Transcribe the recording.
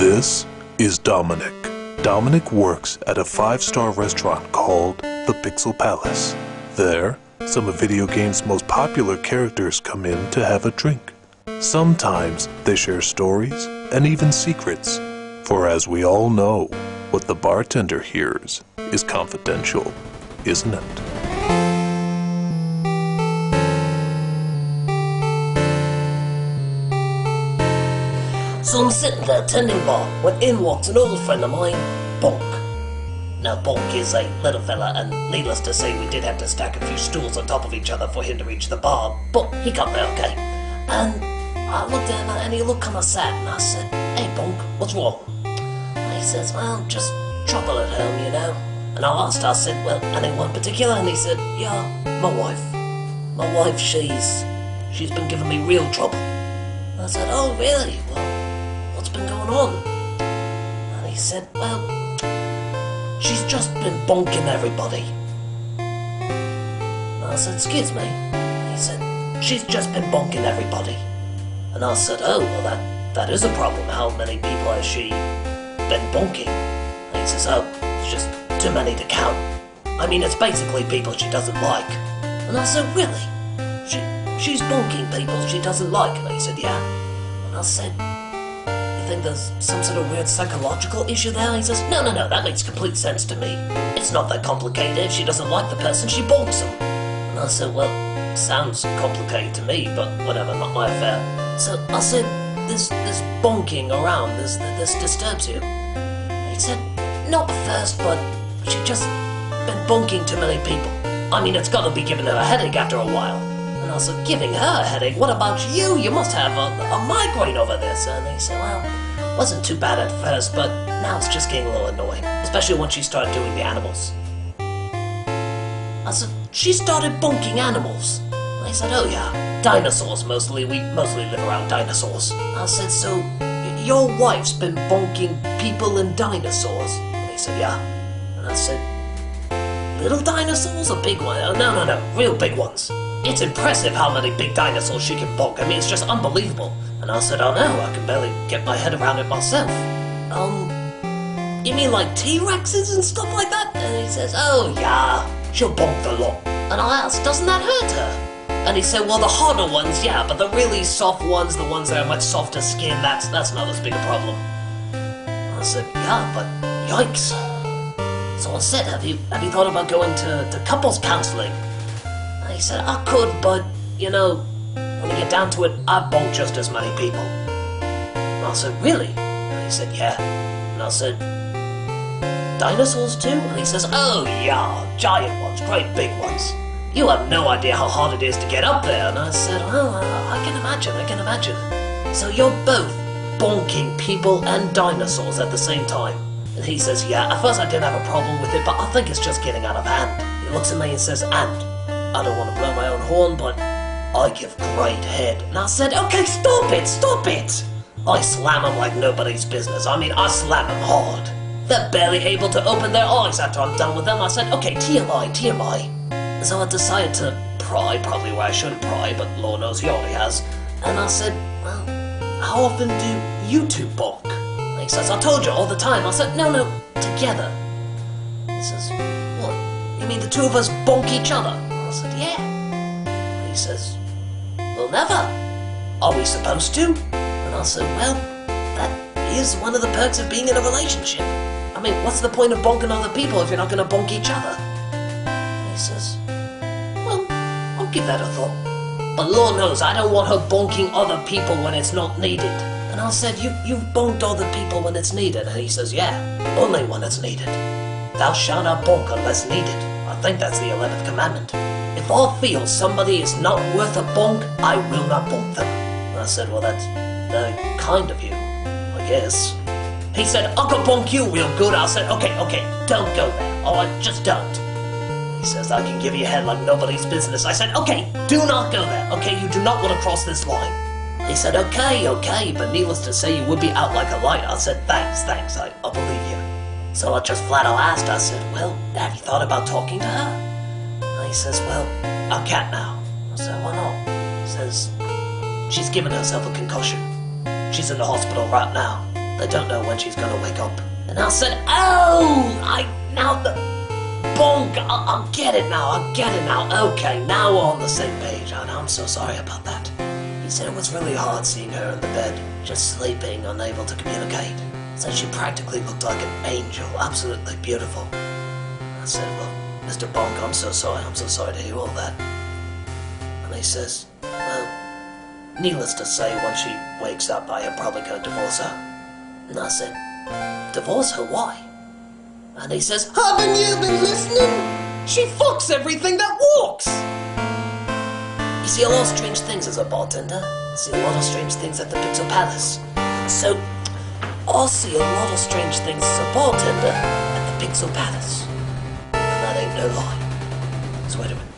This is Dominic. Dominic works at a 5-star restaurant called the Pixel Palace. There, some of video games' most popular characters come in to have a drink. Sometimes they share stories and even secrets, for as we all know, what the bartender hears is confidential, isn't it? So I'm sitting there tending bar when in walks an old friend of mine, Bonk. Now Bonk is a little fella, and needless to say we did have to stack a few stools on top of each other for him to reach the bar, but he got there okay. And I looked at him and he looked kinda sad, and I said, "Hey Bonk, what's wrong?" And he says, "Well, just trouble at home, you know." And I said, "Well, anyone in particular?" And he said, "Yeah, my wife. My wife, she's been giving me real trouble." And I said, "Oh really? Well, what's been going on?" And he said, "Well, she's just been bonking everybody." And I said, "Excuse me?" And he said, "She's just been bonking everybody." And I said, "Oh, well that is a problem. How many people has she been bonking?" And he says, "Oh, it's just too many to count. I mean, it's basically people she doesn't like." And I said, "Really? She's bonking people she doesn't like?" And he said, "Yeah." And I said, "You think there's some sort of weird psychological issue there?" He says, No, that makes complete sense to me. It's not that complicated. If she doesn't like the person, she bonks them." And I said, "Well, sounds complicated to me, but whatever, not my affair." So I said, this bonking around, this disturbs you?" He said, "Not at first, but she just been bonking too many people. I mean, it's gotta be giving her a headache after a while." And I said, "Giving her a headache? What about you? You must have a migraine over this." And he said, "Well, wasn't too bad at first, but now it's just getting a little annoying, especially when she started doing the animals." I said, "She started bonking animals?" And he said, "Oh yeah, dinosaurs mostly. We mostly live around dinosaurs." I said, "So your wife's been bonking people and dinosaurs?" And he said, "Yeah." And I said, "Little dinosaurs or big ones?" "Oh, no, real big ones. It's impressive how many big dinosaurs she can bonk. I mean, it's just unbelievable." And I said, "Oh no, I can barely get my head around it myself." You mean like T-Rexes and stuff like that?" And he says, "Oh yeah, she'll bonk the lot." And I asked, "Doesn't that hurt her?" And he said, "Well, the harder ones, yeah, but the really soft ones, the ones that have much softer skin, that's not as big a problem." And I said, "Yeah, but yikes." So I said, have you thought about going to couples counseling?" And he said, "I could, but, you know, when you get down to it, I bonk just as many people." And I said, "Really?" And he said, "Yeah." And I said, "Dinosaurs too?" And he says, "Oh yeah, giant ones, great big ones. You have no idea how hard it is to get up there." And I said, "Oh, I can imagine. So you're both bonking people and dinosaurs at the same time?" And he says, "Yeah, at first I didn't have a problem with it, but I think it's just getting out of hand." He looks at me and says, "And I don't want to blow my own horn, but I give great head." And I said, "Okay, stop it! I slam them like nobody's business. I mean, I slam them hard. They're barely able to open their eyes after I'm done with them." I said, "Okay, TMI. And so I decided to pry, probably where I shouldn't pry, but Lord knows he already has. And I said, "Well, how often do you two bonk?" And he says, "I told you all the time." I said, No, together." He says, "What? You mean the two of us bonk each other?" I said, "Yeah." And he says, "Well, never. Are we supposed to?" And I said, "Well, that is one of the perks of being in a relationship. I mean, what's the point of bonking other people if you're not going to bonk each other?" And he says, "Well, I'll give that a thought. But Lord knows I don't want her bonking other people when it's not needed." And I said, You've bonked other people when it's needed?" And he says, "Yeah, only when it's needed. Thou shalt not bonk unless needed. I think that's the 11th commandment. If I feel somebody is not worth a bonk, I will not bonk them." And I said, "Well, that's very kind of you, I guess." He said, "I could bonk you real good." I said, Okay, don't go there. Alright, just don't." He says, "I can give you a head like nobody's business." I said, "Okay, do not go there. Okay, you do not want to cross this line." He said, Okay, but needless to say, you would be out like a light." I said, Thanks, I believe you." So I just flat out asked, I said, "Well, have you thought about talking to her?" And he says, "Well, I can't now." I said, "Why not?" He says, "She's given herself a concussion. She's in the hospital right now." They don't know when she's gonna wake up. And I said, oh, Bonk, I get it now, okay, now we're on the same page, and I'm so sorry about that. He said it was really hard seeing her in the bed, just sleeping, unable to communicate. Said she practically looked like an angel, absolutely beautiful. I said, well, Mr. Bonk, I'm so sorry to hear all that. And he says, well, needless to say, when she wakes up, I am probably going to divorce her. And I said, divorce her? Why? And he says, haven't you been listening? She fucks everything that walks! You see a lot of strange things as a bartender. I see a lot of strange things at the Pixel Palace. So, I see a lot of strange things as a bartender at the Pixel Palace. And that ain't no lie. So wait a minute.